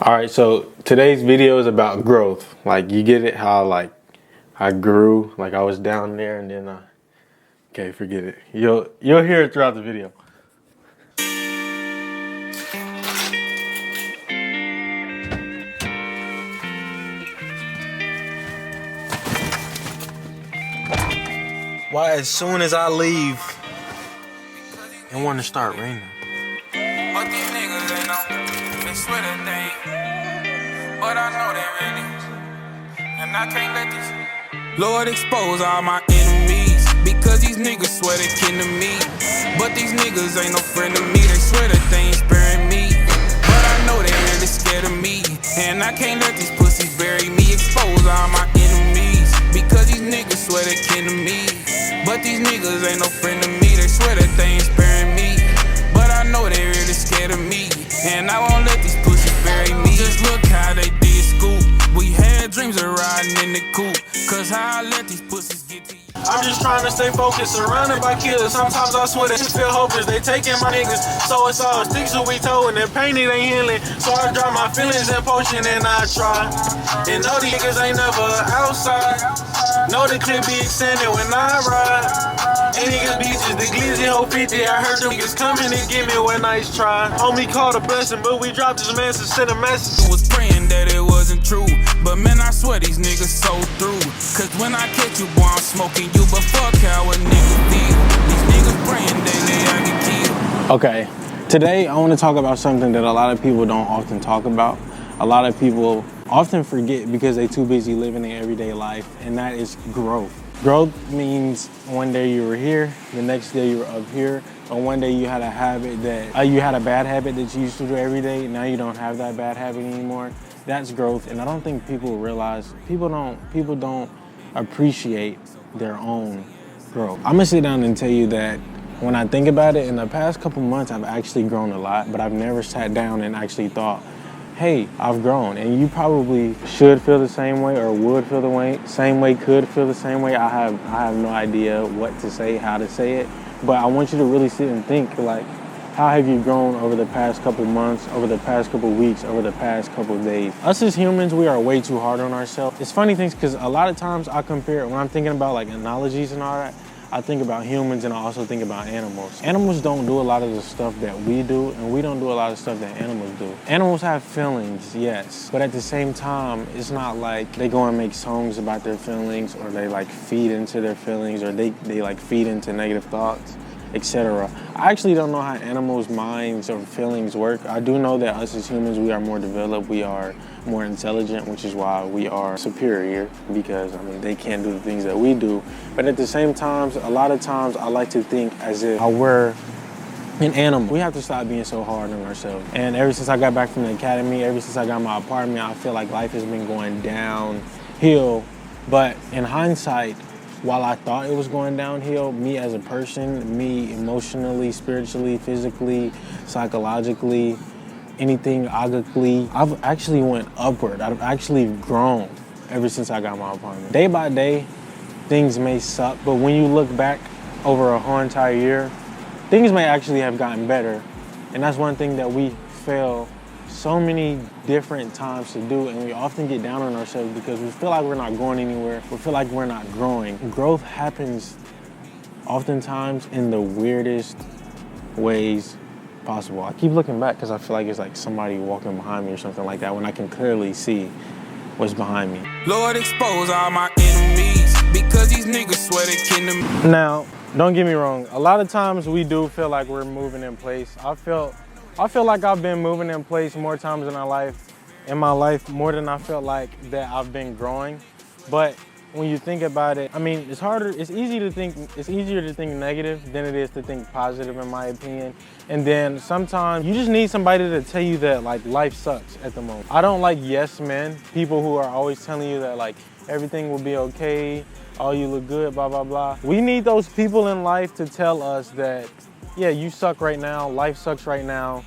All right, so today's video is about growth. Like, you get it, how like I grew, like I was down there and then okay, forget it. You'll hear it throughout the video. Why as soon as I leave, it want to start raining. But these niggas they know, they swear that they ain't, but I know they really, and I can't let these Lord expose all my enemies, because these niggas swear they kin to me, but these niggas ain't no friend to me, they swear that they ain't sparing me, but I know they really scared of me, and I can't let these pussies bury me. Expose all my enemies, because these niggas swear they kin to me, but these niggas ain't no friend to me, they swear that they ain't sparing me, but I know they really scared of me, and I won't let these pussies bury me. Just look how they did scoop. We had dreams of riding in the coupe, cause how I let these pussies get to you. I'm just trying to stay focused, surrounded by killers. Sometimes I swear they feel hopeless. They taking my niggas, so it's all sticks will be told, and their pain it ain't healing. So I drop my feelings in potion and I try. And know these niggas ain't never outside. Know the clip be extended when I ride. And niggas beaches, the glizzy whole 50. I heard them niggas coming to get me when nice try. Homie called a blessing, but we dropped this message, sent a message. Was praying that it wasn't true, but man, I swear these niggas so through. Cause when I catch you, boy, I'm smoking you, but fuck how a nigga feel. These niggas praying daily I get killed. Okay, today I want to talk about something that a lot of people don't often talk about. A lot of people often forget because they're too busy living their everyday life, and that is growth. Growth means one day you were here, the next day you were up here, or one day you had a habit that, you had a bad habit that you used to do every day, now you don't have that bad habit anymore. That's growth, and I don't think people realize, people don't appreciate their own growth. I'm gonna sit down and tell you that when I think about it, in the past couple months, I've actually grown a lot, but I've never sat down and actually thought, hey, I've grown. And you probably should feel the same way, or would feel the same way, could feel the same way. I have no idea what to say, how to say it, but I want you to really sit and think, like, how have you grown over the past couple months, over the past couple weeks, over the past couple days? Us as humans, we are way too hard on ourselves. It's funny things, because a lot of times I compare, when I'm thinking about like analogies and all that, I think about humans and I also think about animals. Animals don't do a lot of the stuff that we do, and we don't do a lot of stuff that animals do. Animals have feelings, yes, but at the same time, it's not like they go and make songs about their feelings, or they like feed into their feelings, or they like feed into negative thoughts, etc. I actually don't know how animals' minds or feelings work. I do know that us as humans, we are more developed, we are more intelligent, which is why we are superior, because I mean, they can't do the things that we do. But at the same time, a lot of times I like to think as if we're an animal. We have to stop being so hard on ourselves. And ever since I got back from the academy, ever since I got my apartment, I feel like life has been going downhill. But in hindsight, while I thought it was going downhill, me as a person, me emotionally, spiritually, physically, psychologically, anything ogically, I've actually went upward. I've actually grown ever since I got my apartment. Day by day, things may suck, but when you look back over a whole entire year, things may actually have gotten better. And that's one thing that we fail so many different times to do, and we often get down on ourselves because we feel like we're not going anywhere. We feel like we're not growing. Growth happens oftentimes in the weirdest ways possible. I keep looking back because I feel like it's like somebody walking behind me or something like that, when I can clearly see what's behind me. Lord expose all my enemies, because these niggas swear they kin to me. Now, don't get me wrong, a lot of times we do feel like we're moving in place. I feel like I've been moving in place more times in my life, more than I felt like that I've been growing. But when you think about it, I mean, it's easier to think negative than it is to think positive, in my opinion. And then sometimes you just need somebody to tell you that like life sucks at the moment. I don't like yes men, people who are always telling you that like everything will be okay, oh, you look good, blah, blah, blah. We need those people in life to tell us that, yeah, you suck right now, life sucks right now,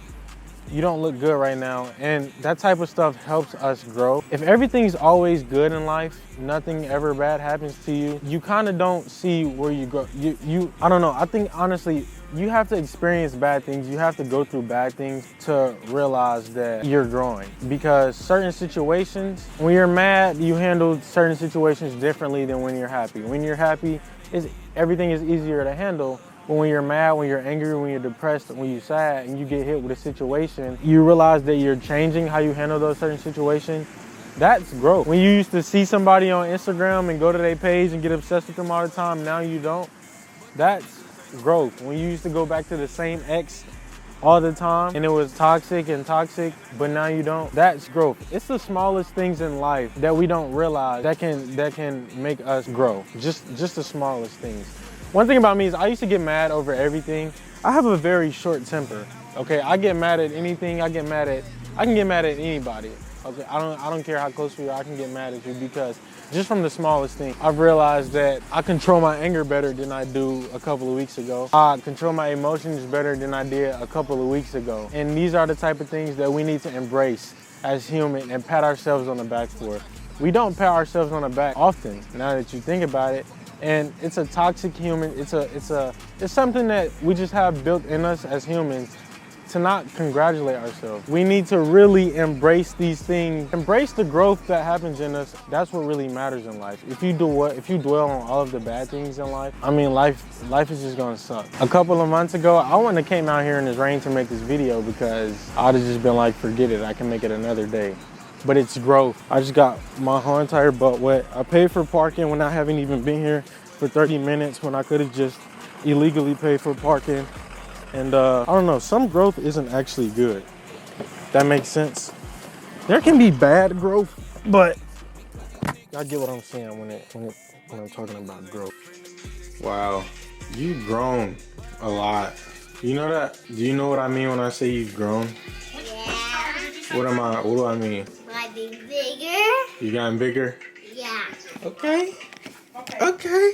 you don't look good right now, and that type of stuff helps us grow. If everything's always good in life, nothing ever bad happens to you, you kind of don't see where you grow. I don't know, I think honestly, You have to experience bad things. You have to go through bad things to realize that you're growing. Because certain situations, when you're mad, you handle certain situations differently than when you're happy. When you're happy, everything is easier to handle. But when you're mad, when you're angry, when you're depressed, when you're sad, and you get hit with a situation, you realize that you're changing how you handle those certain situations. That's growth. When you used to see somebody on Instagram and go to their page and get obsessed with them all the time, now you don't. That's growth. When you used to go back to the same ex all the time and it was toxic, but now you don't, that's growth. It's the smallest things in life that we don't realize that can make us grow. Just the smallest things. One thing about me is I used to get mad over everything. I have a very short temper. Okay, I get mad at anything. I can get mad at anybody. Okay, I don't care how close we are, I can get mad at you because just from the smallest thing, I've realized that I control my anger better than I do a couple of weeks ago. I control my emotions better than I did a couple of weeks ago. And these are the type of things that we need to embrace as human and pat ourselves on the back for. We don't pat ourselves on the back often, now that you think about it. And it's a toxic human, it's something that we just have built in us as humans to not congratulate ourselves. We need to really embrace these things, embrace the growth that happens in us. That's what really matters in life. If you dwell on all of the bad things in life, I mean, life is just gonna suck. A couple of months ago, I wouldn't have came out here in this rain to make this video because I'd have just been like, forget it, I can make it another day. But it's growth. I just got my whole entire butt wet. I paid for parking when I haven't even been here for 30 minutes when I could have just illegally paid for parking. And I don't know, some growth isn't actually good. That makes sense. There can be bad growth, but I get what I'm saying when I'm talking about growth. Wow, you've grown a lot. You know that? Do you know what I mean when I say you've grown? Yeah. What do I mean? Might be bigger. You gotten bigger? Yeah. Okay.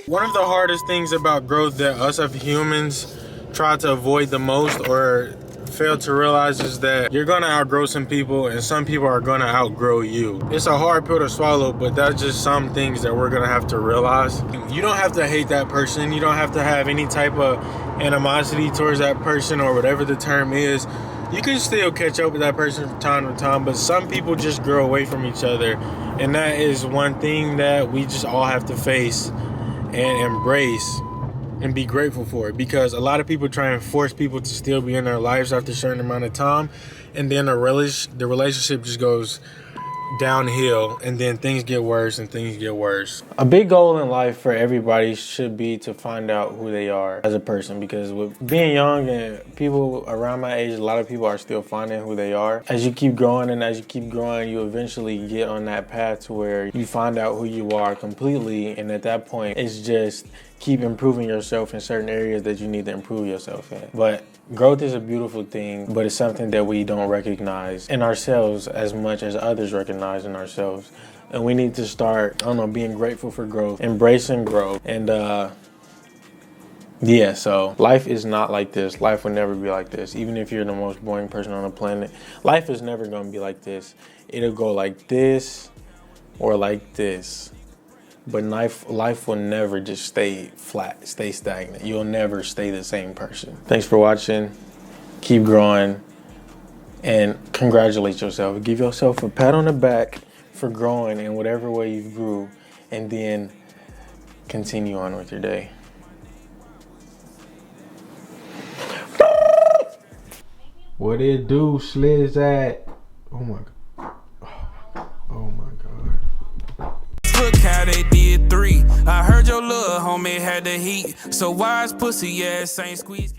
One of the hardest things about growth that us as humans try to avoid the most or fail to realize is that you're gonna outgrow some people and some people are gonna outgrow you. It's a hard pill to swallow, but that's just some things that we're gonna have to realize. You don't have to hate that person. You don't have to have any type of animosity towards that person or whatever the term is. You can still catch up with that person from time to time, but some people just grow away from each other. And that is one thing that we just all have to face and embrace and be grateful for it, because a lot of people try and force people to still be in their lives after a certain amount of time, and then the relationship just goes downhill, and then things get worse and things get worse. A big goal in life for everybody should be to find out who they are as a person, because with being young and people around my age, a lot of people are still finding who they are. As you keep growing and as you keep growing, you eventually get on that path to where you find out who you are completely, and at that point it's just keep improving yourself in certain areas that you need to improve yourself in. But growth is a beautiful thing, but it's something that we don't recognize in ourselves as much as others recognize in ourselves. And we need to start, I don't know, being grateful for growth, embracing growth. And yeah, so life is not like this. Life will never be like this. Even if you're the most boring person on the planet, life is never gonna be like this. It'll go like this or like this. But life will never just stay flat, stay stagnant. You'll never stay the same person. Thanks for watching. Keep growing. And congratulate yourself. Give yourself a pat on the back for growing in whatever way you grew. And then continue on with your day. What it do, Slizzat? Oh my God. Oh my God. Look how they did 3. I heard your little homie had the heat. So why his pussy ass ain't squeeze?